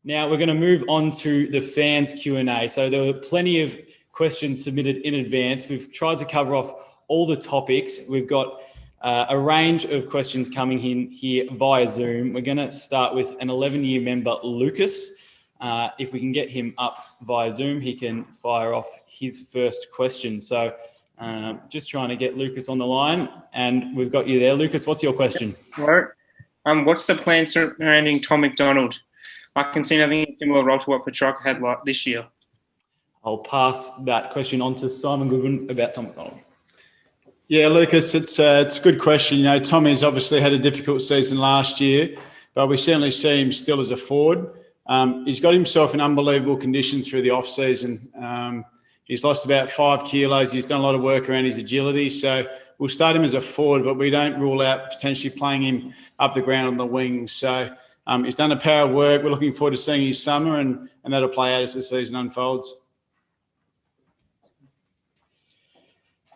Now we're going to move on to the fans Q&A. So there were plenty of questions submitted in advance. We've tried to cover off all the topics. We've got a range of questions coming in here via Zoom. We're going to start with an 11-year member, Lucas. If we can get him up via Zoom, he can fire off his first question. So just trying to get Lucas on the line, and we've got you there. Lucas, what's your question? Hello. What's the plan surrounding Tom McDonald? I can see having a similar role to what Petrarca had like this year. I'll pass that question on to Simon Goodwin about Tom McDonald. Yeah, Lucas, it's a good question. You know, Tommy's obviously had a difficult season last year, but we certainly see him still as a forward. He's got himself in unbelievable condition through the off-season. He's lost about 5 kilos. He's done a lot of work around his agility. So we'll start him as a forward, but we don't rule out potentially playing him up the ground on the wings. So he's done a power of work. We're looking forward to seeing his summer, and that'll play out as the season unfolds.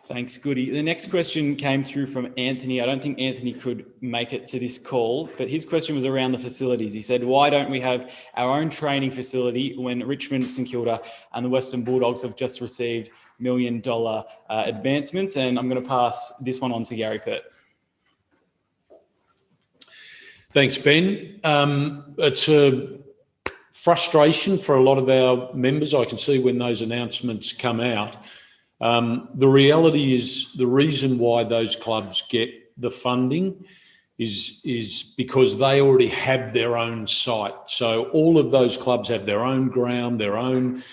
Thanks, Goody. The next question came through from Anthony. I don't think Anthony could make it to this call, but his question was around the facilities. He said, why don't we have our own training facility when Richmond, St Kilda and the Western Bulldogs have just received $1 million advancements? And I'm going to pass this one on to Gary Pert. Thanks, Ben. It's a frustration for a lot of our members. I can see when those announcements come out. The reality is the reason why those clubs get the funding is because they already have their own site. So all of those clubs have their own ground, their own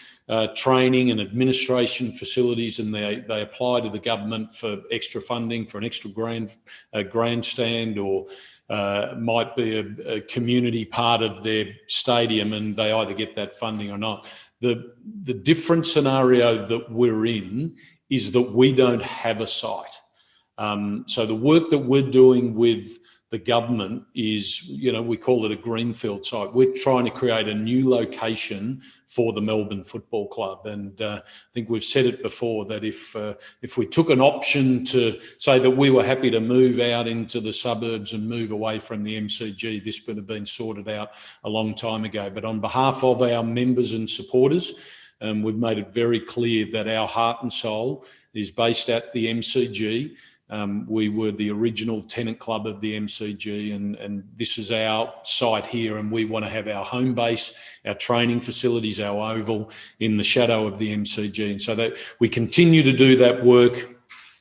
training and administration facilities, and they apply to the government for extra funding for an extra grandstand, or might be a community part of their stadium, and they either get that funding or not. The different scenario that we're in is that we don't have a site. So the work that we're doing with the government is, you know, we call it a greenfield site. We're trying to create a new location for the Melbourne Football Club. And I think we've said it before that if we took an option to say that we were happy to move out into the suburbs and move away from the MCG, this would have been sorted out a long time ago. But on behalf of our members and supporters, we've made it very clear that our heart and soul is based at the MCG. We were the original tenant club of the MCG, and this is our site here, and we want to have our home base, our training facilities, our oval in the shadow of the MCG. And so that we continue to do that work.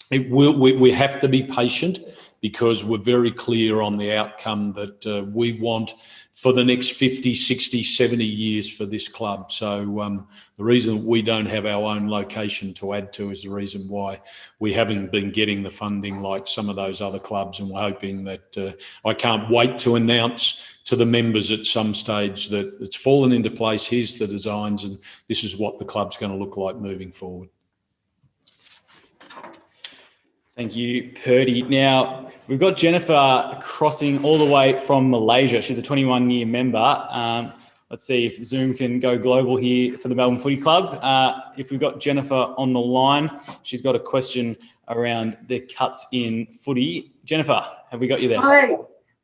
We have to be patient because we're very clear on the outcome that we want for the next 50, 60, 70 years for this club. So the reason we don't have our own location to add to is the reason why we haven't been getting the funding like some of those other clubs, and we're hoping that I can't wait to announce to the members at some stage that it's fallen into place. Here's the designs, and this is what the club's going to look like moving forward. Thank you, Purdy. Now, we've got Jennifer crossing all the way from Malaysia. She's a 21-year member. Let's see if Zoom can go global here for the Melbourne Footy Club. If we've got Jennifer on the line, she's got a question around the cuts in footy. Jennifer, have we got you there? Hi,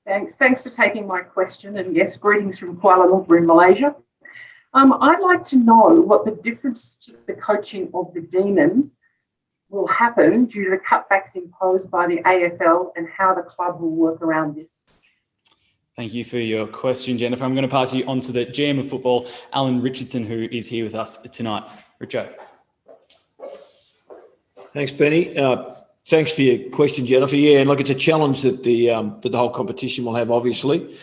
thanks. Thanks for taking my question. And yes, greetings from Kuala Lumpur in Malaysia. I'd like to know what the difference to the coaching of the Demons will happen due to the cutbacks imposed by the AFL, and how the club will work around this. Thank you for your question, Jennifer. I'm going to pass you on to the GM of football, Alan Richardson, who is here with us tonight. Richo. Thanks, Benny. Thanks for your question, Jennifer. Yeah, and look, it's a challenge that the whole competition will have, obviously.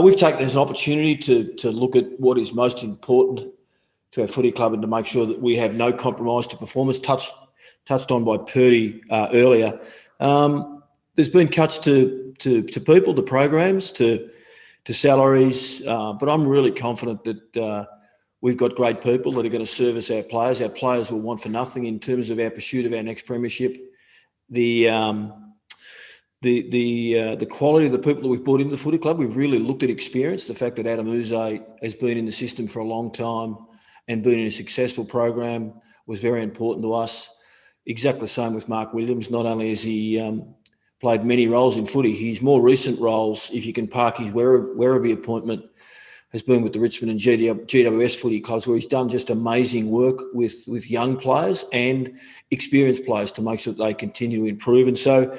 We've taken it as an opportunity to look at what is most important to our footy club and to make sure that we have no compromise to performance. Touched on by Purdy earlier. There's been cuts to people, to programs, to salaries, but I'm really confident that we've got great people that are going to service our players. Our players will want for nothing in terms of our pursuit of our next premiership. The quality of the people that we've brought into the footy club, we've really looked at experience. The fact that Adam Uze has been in the system for a long time and been in a successful program was very important to us. Exactly the same with Mark Williams. Not only has he played many roles in footy, his more recent roles, if you can park his Werribee appointment, has been with the Richmond and GWS footy clubs, where he's done just amazing work with young players and experienced players to make sure that they continue to improve. And so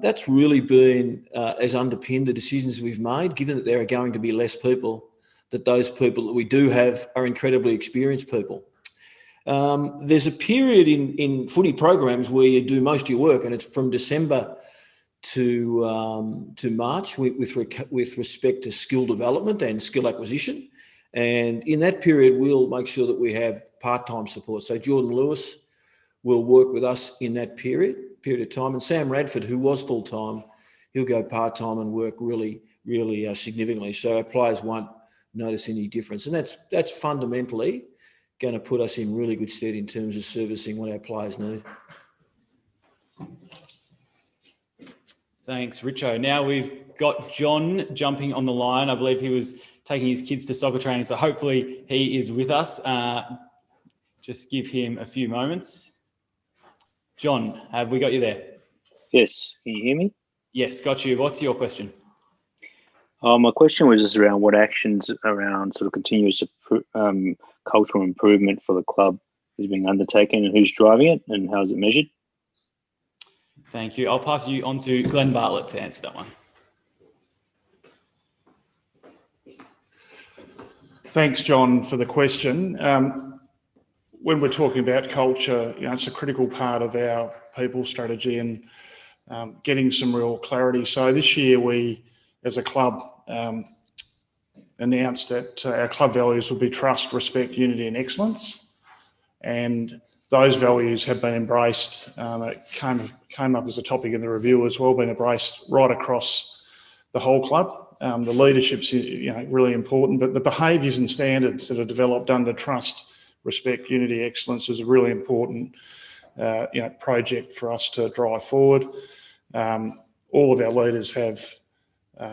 that's really been has underpinned the decisions we've made, given that there are going to be less people, that those people that we do have are incredibly experienced people. There's a period in footy programs where you do most of your work, and it's from December to March with respect to skill development and skill acquisition. And in that period, we'll make sure that we have part-time support. So Jordan Lewis will work with us in that period of time. And Sam Radford, who was full-time, he'll go part-time and work really significantly. So our players won't notice any difference. And that's fundamentally going to put us in really good stead in terms of servicing what our players need. Thanks, Richo. Now we've got John jumping on the line. I believe he was taking his kids to soccer training, so hopefully he is with us. Just give him a few moments. John, have we got you there? Yes. Can you hear me? Yes, got you. What's your question? My question was just around what actions around sort of continuous cultural improvement for the club is being undertaken, and who's driving it, and how is it measured? Thank you. I'll pass you on to Glenn Bartlett to answer that one. Thanks, John, for the question. When we're talking about culture, it's a critical part of our people strategy and getting some real clarity. So this year we, as a club, announced that our club values will be trust, respect, unity and excellence. And those values have been embraced. It came up as a topic in the review as well, been embraced right across the whole club. The leadership's really important, but the behaviours and standards that are developed under trust, respect, unity, excellence is a really important project for us to drive forward. All of our leaders have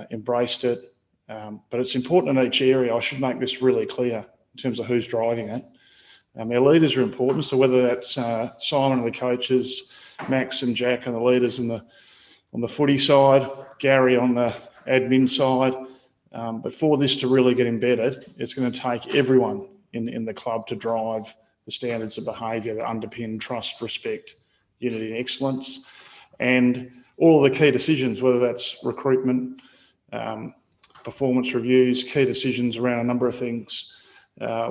embraced it, but it's important in each area. I should make this really clear in terms of who's driving it. Our leaders are important, so whether that's Simon and the coaches, Max and Jack and the leaders on the footy side, Gary on the admin side, but for this to really get embedded, it's going to take everyone in the club to drive the standards of behaviour that underpin trust, respect, unity and excellence. And all of the key decisions, whether that's recruitment, performance reviews, key decisions around a number of things,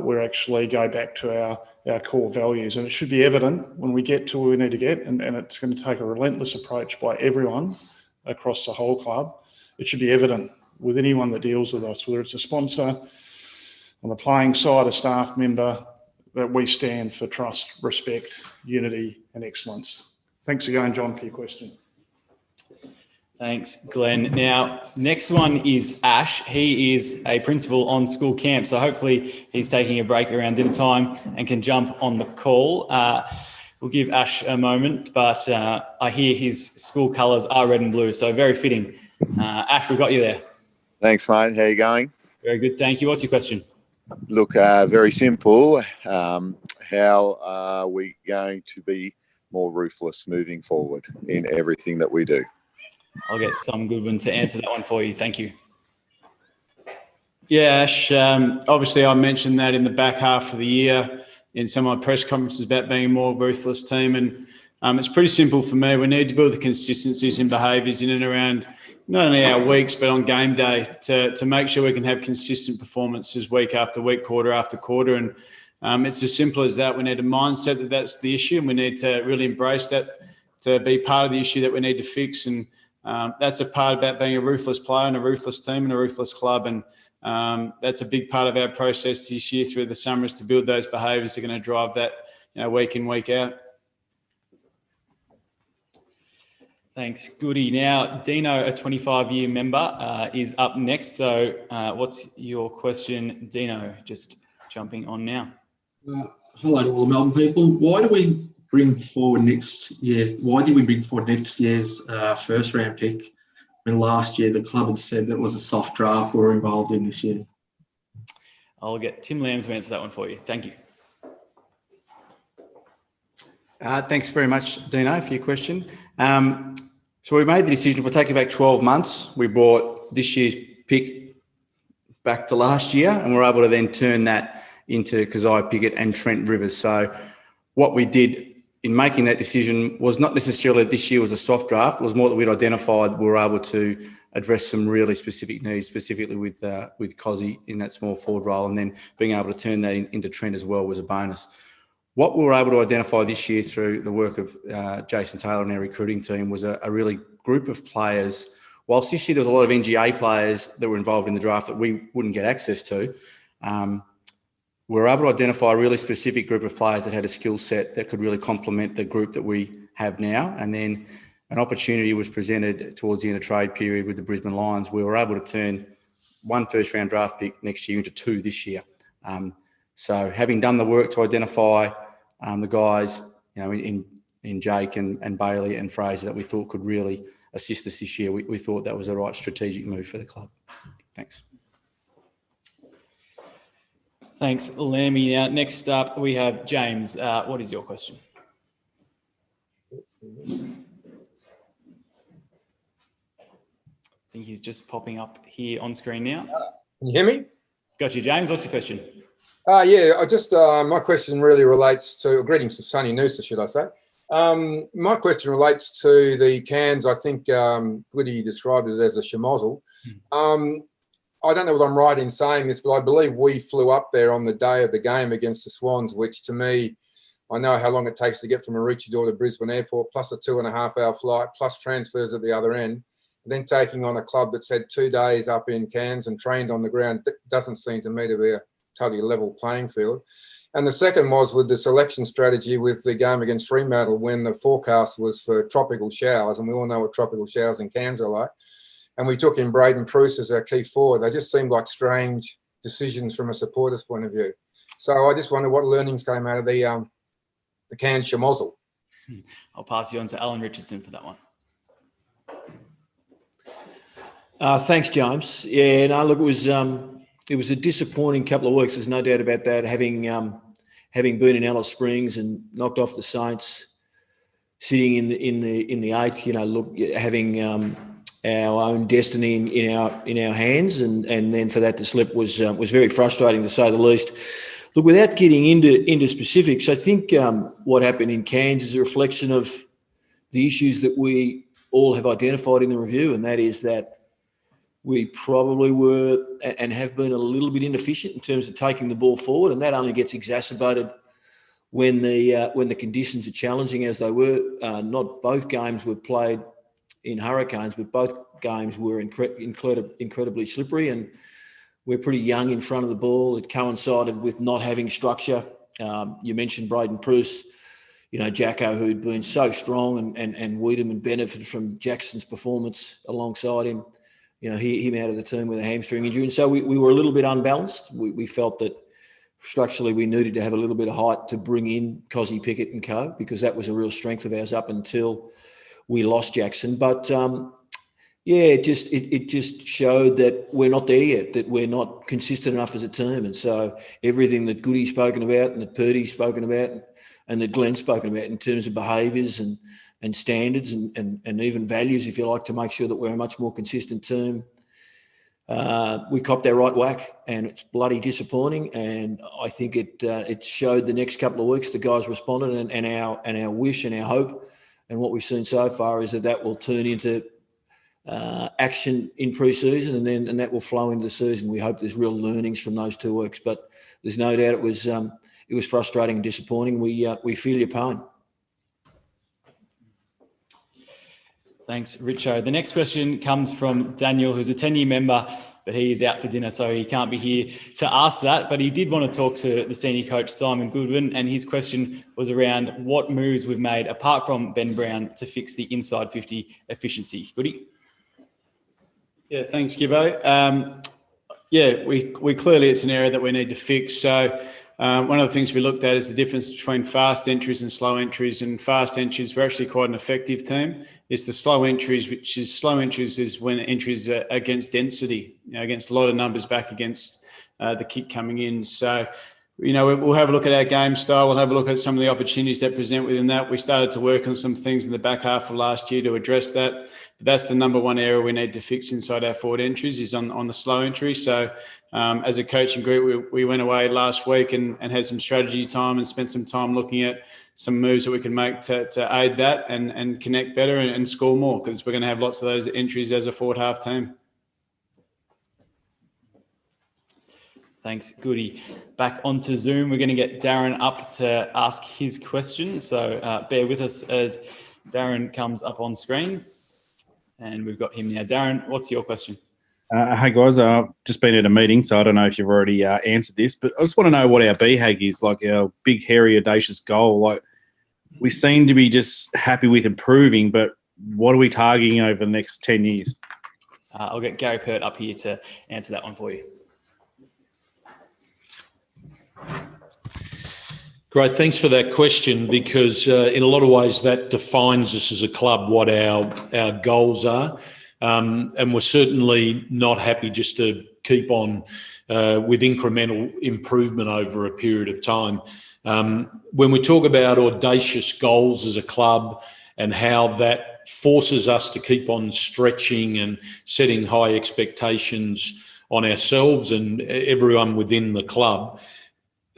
we actually go back to our core values. And it should be evident when we get to where we need to get, and it's going to take a relentless approach by everyone across the whole club. It should be evident with anyone that deals with us, whether it's a sponsor, on the playing side, a staff member, that we stand for trust, respect, unity and excellence. Thanks again, John, for your question. Thanks, Glenn. Now, next one is Ash. He is a principal on school camp, so hopefully he's taking a break around dinner time and can jump on the call. We'll give Ash a moment, but I hear his school colours are red and blue, so very fitting. Ash, we've got you there. Thanks, mate. How are you going? Very good, thank you. What's your question? Look, very simple. How are we going to be more ruthless moving forward in everything that we do? I'll get Sam Goodwin to answer that one for you. Thank you. Yeah, Ash, obviously I mentioned that in the back half of the year in some of my press conferences about being a more ruthless team. And it's pretty simple for me. We need to build the consistencies in behaviours in and around not only our weeks, but on game day to make sure we can have consistent performances week after week, quarter after quarter. And it's as simple as that. We need a mindset that that's the issue, and we need to really embrace that to be part of the issue that we need to fix. And that's a part about being a ruthless player and a ruthless team and a ruthless club. And that's a big part of our process this year through the summer, is to build those behaviours that are going to drive that week in, week out. Thanks, Goody. Now, Dino, a 25-year member, is up next. So what's your question, Dino? Just jumping on now. Hello to all the Melbourne people. Why did we bring forward next year's first round pick when last year the club had said that was a soft draft we were involved in this year? I'll get Tim Lamb to answer that one for you. Thank you. Thanks very much, Dino, for your question. So we made the decision, if we're taking back 12 months, we brought this year's pick back to last year, and we're able to then turn that into Keziah Pickett and Trent Rivers. So what we did in making that decision was not necessarily that this year was a soft draft. It was more that we'd identified we were able to address some really specific needs, specifically with Cozzy in that small forward role, and then being able to turn that into Trent as well was a bonus. What we were able to identify this year through the work of Jason Taylor and our recruiting team was a really group of players. Whilst this year there was a lot of NGA players that were involved in the draft that we wouldn't get access to, we were able to identify a really specific group of players that had a skill set that could really complement the group that we have now. And then an opportunity was presented towards the end of trade period with the Brisbane Lions. We were able to turn 1 first-round draft pick next year into 2 this year. So having done the work to identify the guys, in Jake and Bailey and Fraser that we thought could really assist us this year, we thought that was the right strategic move for the club. Thanks. Thanks, Lammy. Now, next up, we have James. What is your question? I think he's just popping up here on screen now. Can you hear me? Got you, James. What's your question? My question really relates to, greetings to Sunny Noosa, should I say. My question relates to the Cairns. I think Goody described it as a schmozzle. I don't know whether I'm right in saying this, but I believe we flew up there on the day of the game against the Swans, which to me, I know how long it takes to get from Maroochydore to Brisbane Airport, plus a 2.5-hour flight, plus transfers at the other end. And then taking on a club that's had 2 days up in Cairns and trained on the ground doesn't seem to me to be a totally level playing field. And the second was with the selection strategy with the game against Fremantle when the forecast was for tropical showers, and we all know what tropical showers in Cairns are like. And we took in Braden Pruce as our key forward. They just seemed like strange decisions from a supporter's point of view. So I just wonder what learnings came out of the Cairns schmozzle. I'll pass you on to Alan Richardson for that one. Thanks, James. Yeah, no, look, it was a disappointing couple of weeks. There's no doubt about that. Having been in Alice Springs and knocked off the Saints, sitting in the eighth, having our own destiny in our hands, and then for that to slip was very frustrating, to say the least. Look, without getting into specifics, I think what happened in Cairns is a reflection of the issues that we all have identified in the review, and that is that we probably were and have been a little bit inefficient in terms of taking the ball forward, and that only gets exacerbated when the conditions are challenging, as they were. Not both games were played in hurricanes, but both games were incredibly slippery, and we're pretty young in front of the ball. It coincided with not having structure. You mentioned Braden Pruce, Jacko, who'd been so strong, and Wiedemann benefited from Jackson's performance alongside him. Him out of the team with a hamstring injury. And so we were a little bit unbalanced. We felt that structurally we needed to have a little bit of height to bring in Cozzy, Pickett and co, because that was a real strength of ours up until we lost Jackson. But it just showed that we're not there yet, that we're not consistent enough as a team. And so everything that Goody's spoken about and that Purdy's spoken about and that Glenn's spoken about in terms of behaviours and standards and even values, if you like, to make sure that we're a much more consistent team. We copped our right whack, and it's bloody disappointing. And I think it showed the next couple of weeks the guys responded, and our wish and our hope, and what we've seen so far is that will turn into action in pre-season, and that will flow into the season. We hope there's real learnings from those 2 weeks, but there's no doubt it was frustrating and disappointing. We feel your pain. Thanks, Richo. The next question comes from Daniel, who's a 10-year member, but he is out for dinner, so he can't be here to ask that. But he did want to talk to the senior coach, Simon Goodwin, and his question was around what moves we've made, apart from Ben Brown, to fix the inside 50 efficiency. Goody? Yeah, thanks, Gibbo. We clearly, it's an area that we need to fix. So one of the things we looked at is the difference between fast entries and slow entries. And fast entries, we're actually quite an effective team. It's the slow entries, is when entries are against density, against a lot of numbers back against the kick coming in. So we'll have a look at our game style. We'll have a look at some of the opportunities that present within that. We started to work on some things in the back half of last year to address that. But that's the number one area we need to fix inside our forward entries is on the slow entry. So as a coaching group, we went away last week and had some strategy time and spent some time looking at some moves that we can make to aid that and connect better and score more, because we're going to have lots of those entries as a forward half team. Thanks, Goody. Back onto Zoom. We're going to get Darren up to ask his question. So bear with us as Darren comes up on screen. And we've got him now. Darren, what's your question? Hey, guys. I've just been at a meeting, so I don't know if you've already answered this, but I just want to know what our BHAG is, like our big, hairy, audacious goal. Like, we seem to be just happy with improving, but what are we targeting over the next 10 years? I'll get Gary Pert up here to answer that one for you. Great, thanks for that question, because in a lot of ways that defines us as a club, what our goals are. And we're certainly not happy just to keep on with incremental improvement over a period of time. When we talk about audacious goals as a club and how that forces us to keep on stretching and setting high expectations on ourselves and everyone within the club,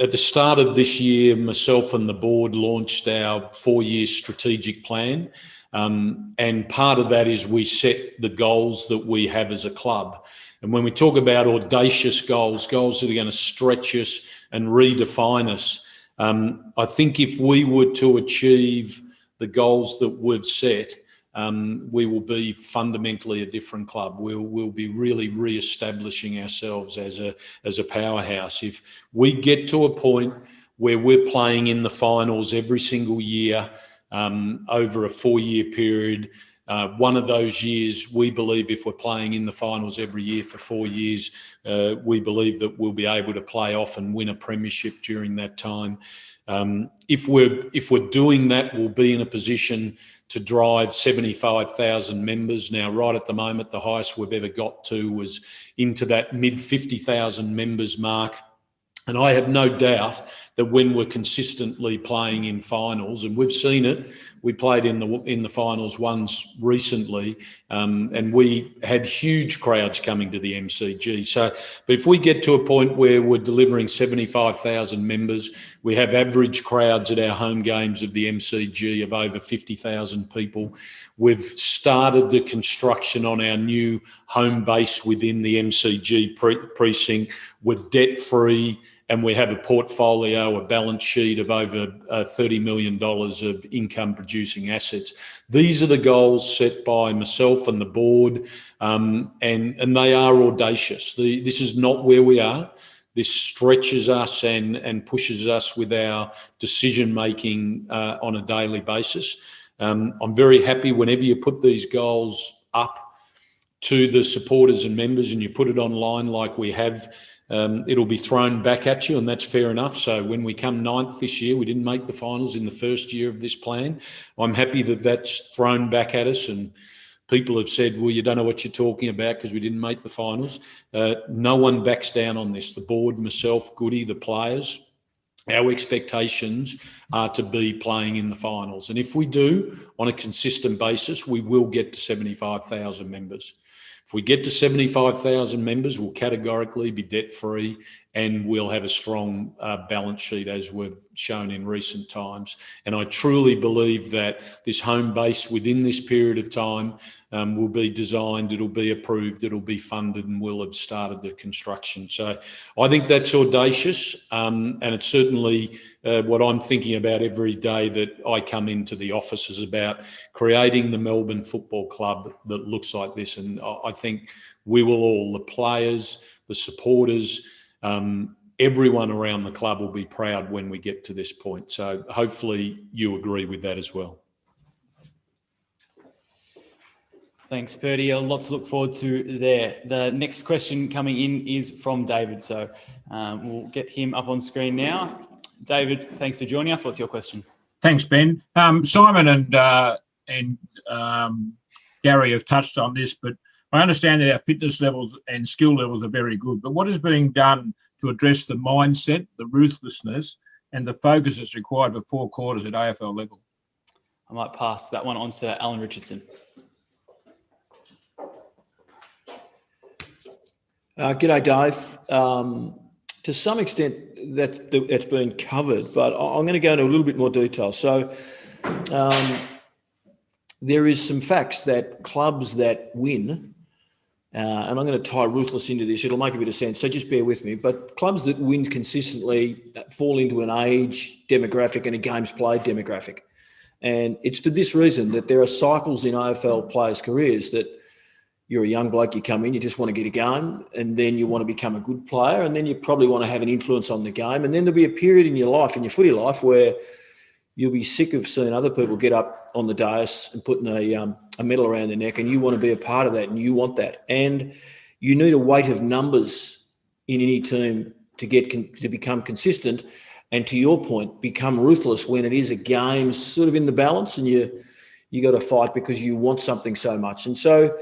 at the start of this year, myself and the board launched our 4-year strategic plan. And part of that is we set the goals that we have as a club. And when we talk about audacious goals that are going to stretch us and redefine us, I think if we were to achieve the goals that we've set, we will be fundamentally a different club. We'll be really re-establishing ourselves as a powerhouse. If we get to a point where we're playing in the finals every single year over a 4-year period, one of those years, we believe if we're playing in the finals every year for 4 years, we believe that we'll be able to play off and win a premiership during that time. If we're doing that, we'll be in a position to drive 75,000 members. Now, right at the moment, the highest we've ever got to was into that mid 50,000 members mark. And I have no doubt that when we're consistently playing in finals, and we've seen it, we played in the finals once recently, and we had huge crowds coming to the MCG. So, but if we get to a point where we're delivering 75,000 members, we have average crowds at our home games of the MCG of over 50,000 people. We've started the construction on our new home base within the MCG precinct. We're debt-free, and we have a portfolio, a balance sheet of over $30 million of income-producing assets. These are the goals set by myself and the board, and they are audacious. This is not where we are. This stretches us and pushes us with our decision-making on a daily basis. I'm very happy whenever you put these goals up to the supporters and members and you put it online like we have, it'll be thrown back at you, and that's fair enough. So when we come 9th this year, we didn't make the finals in the first year of this plan. I'm happy that that's thrown back at us, and people have said, well, you don't know what you're talking about because we didn't make the finals. No one backs down on this. The board, myself, Goody, the players, our expectations are to be playing in the finals. And if we do on a consistent basis, we will get to 75,000 members. If we get to 75,000 members, we'll categorically be debt-free and we'll have a strong balance sheet as we've shown in recent times. And I truly believe that this home base within this period of time will be designed, it'll be approved, it'll be funded, and we'll have started the construction. So I think that's audacious, and it's certainly what I'm thinking about every day that I come into the office is about creating the Melbourne Football Club that looks like this. And I think we will all, the players, the supporters, everyone around the club will be proud when we get to this point. So hopefully you agree with that as well. Thanks, Purdy. A lot to look forward to there. The next question coming in is from David. So we'll get him up on screen now. David, thanks for joining us. What's your question? Thanks, Ben. Simon and Gary have touched on this, but I understand that our fitness levels and skill levels are very good, but what is being done to address the mindset, the ruthlessness, and the focus that's required for 4 quarters at AFL level? I might pass that one on to Alan Richardson. G'day, Dave. To some extent, that's been covered, but I'm going to go into a little bit more detail. So there is some facts that clubs that win, and I'm going to tie ruthless into this, it'll make a bit of sense, so just bear with me, but clubs that win consistently fall into an age demographic and a games played demographic. And it's for this reason that there are cycles in AFL players' careers that you're a young bloke, you come in, you just want to get a game, and then you want to become a good player, and then you probably want to have an influence on the game. And then there'll be a period in your life, in your footy life, where you'll be sick of seeing other people get up on the dais and putting a medal around their neck, and you want to be a part of that, and you want that. And you need a weight of numbers in any team to become consistent, and to your point, become ruthless when it is a game sort of in the balance, and you got to fight because you want something so much. And so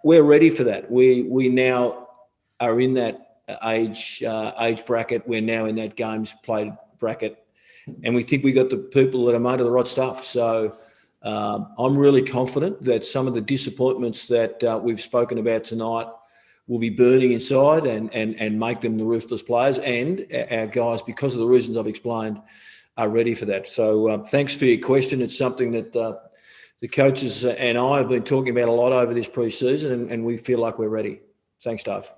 we're ready for that. We now are in that age bracket. We're now in that games played bracket, and we think we got the people that are made of the right stuff. So I'm really confident that some of the disappointments that we've spoken about tonight will be burning inside and make them the ruthless players. And our guys, because of the reasons I've explained, are ready for that. So thanks for your question. It's something that the coaches and I have been talking about a lot over this pre-season, and we feel like we're ready. Thanks, Dave.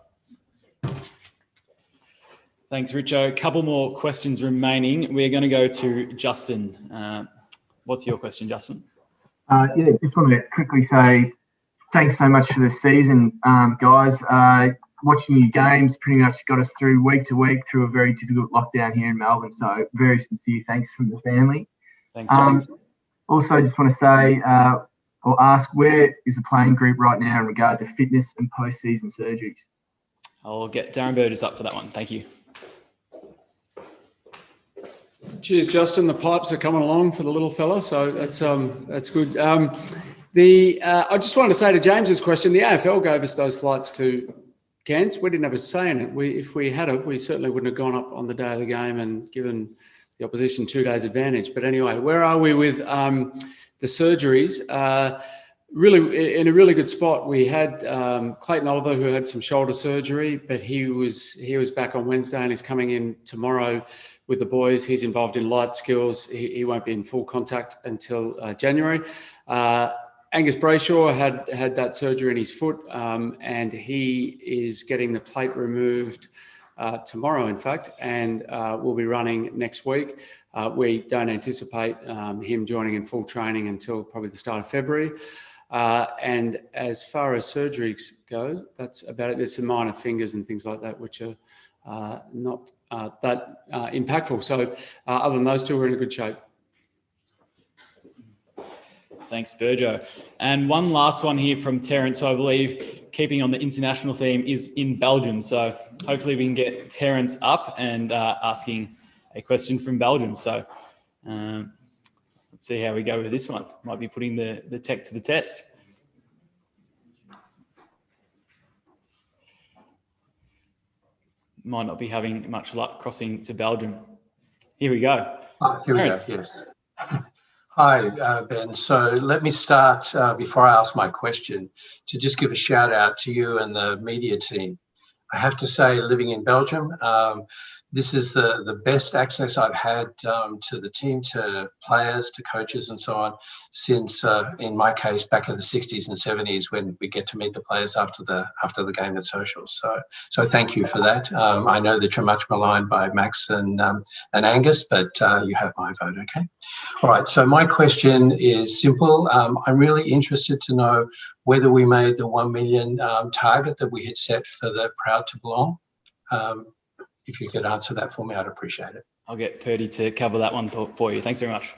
Thanks, Richo. A couple more questions remaining. We're going to go to Justin. What's your question, Justin? Just want to quickly say thanks so much for the season, guys. Watching your games pretty much got us through week to week through a very difficult lockdown here in Melbourne. So very sincere thanks from the family. Thanks, Justin. Also, just want to say or ask, where is the playing group right now in regard to fitness and post-season surgeries? I'll get Darren Burgess up for that one. Thank you. Cheers, Justin. The pipes are coming along for the little fella, so that's good. I just wanted to say to James's question, the AFL gave us those flights to Cairns. We didn't have a say in it. If we had, we certainly wouldn't have gone up on the day of the game and given the opposition 2 days advantage. But anyway, where are we with the surgeries? Really in a really good spot. We had Clayton Oliver, who had some shoulder surgery, but he was back on Wednesday and he's coming in tomorrow with the boys. He's involved in light skills. He won't be in full contact until January. Angus Brayshaw had that surgery in his foot, and he is getting the plate removed tomorrow, in fact, and will be running next week. We don't anticipate him joining in full training until probably the start of February. And as far as surgeries go, that's about it. There's some minor fingers and things like that, which are not that impactful. So other than those two, we're in a good shape. Thanks, Burjo. And one last one here from Terence, I believe, keeping on the international theme, is in Belgium. So hopefully we can get Terence up and asking a question from Belgium. So let's see how we go with this one. Might be putting the tech to the test. Might not be having much luck crossing to Belgium. Here we go. Here Terence. we go, yes. Hi, Ben. So let me start, before I ask my question, to just give a shout out to you and the media team. I have to say, living in Belgium, this is the best access I've had to the team, to players, to coaches and so on, since, in my case, back in the 60s and 70s, when we get to meet the players after the game at socials. So thank you for that. I know that you're much maligned by Max and Angus, but you have my vote, okay? All right, so my question is simple. I'm really interested to know whether we made the 1 million target that we had set for the Proud to Belong. If you could answer that for me, I'd appreciate it. I'll get Purdy to cover that one for you. Thanks very much.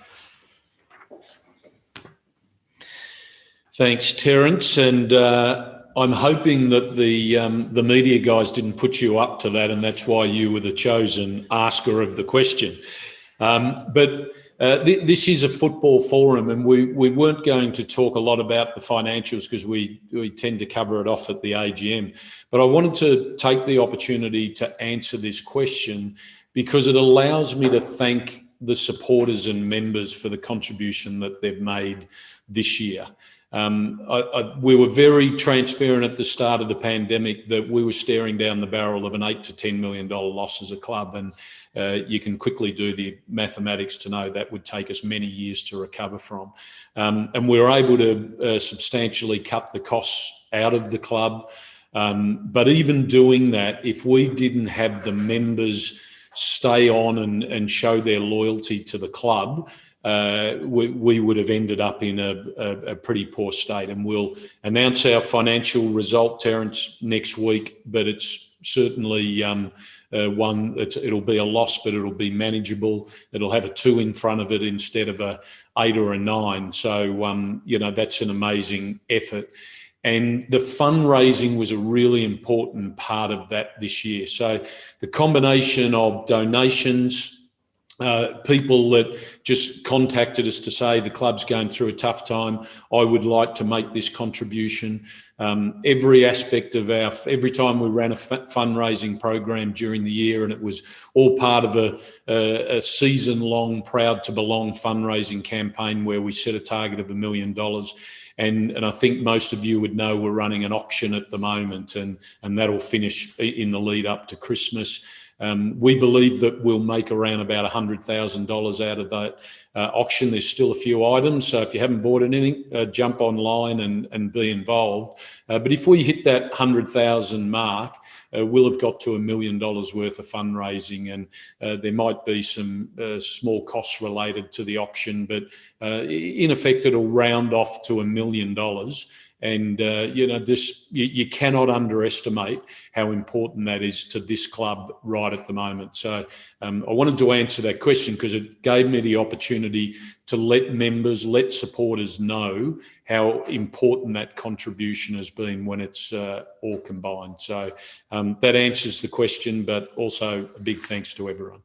Thanks, Terence. And I'm hoping that the media guys didn't put you up to that, and that's why you were the chosen asker of the question. But This is a football forum, and we weren't going to talk a lot about the financials because we tend to cover it off at the AGM. But I wanted to take the opportunity to answer this question because it allows me to thank the supporters and members for the contribution that they've made this year. We were very transparent at the start of the pandemic that we were staring down the barrel of an $8 to $10 million loss as a club, and you can quickly do the mathematics to know that would take us many years to recover from. And we were able to substantially cut the costs out of the club. But even doing that, if we didn't have the members stay on and show their loyalty to the club, we would have ended up in a pretty poor state. And we'll announce our financial result, Terence, next week, but it's certainly it'll be a loss, but it'll be manageable. It'll have a 2 in front of it instead of a 8 or a 9. So, that's an amazing effort. And the fundraising was a really important part of that this year. So the combination of donations, people that just contacted us to say the club's going through a tough time, I would like to make this contribution. Every aspect of every time we ran a fundraising program during the year, and it was all part of a season-long Proud to Belong fundraising campaign where we set a target of $1 million. And I think most of you would know we're running an auction at the moment, and that'll finish in the lead up to Christmas. We believe that we'll make around about $100,000 out of that auction. There's still a few items, so if you haven't bought anything, jump online and be involved. But if we hit that 100,000 mark, we'll have got to $1 million worth of fundraising, and there might be some small costs related to the auction, but in effect, it'll round off to $1 million. And, you cannot underestimate how important that is to this club right at the moment. So I wanted to answer that question because it gave me the opportunity to let members, let supporters know how important that contribution has been when it's all combined. So that answers the question, but also a big thanks to everyone.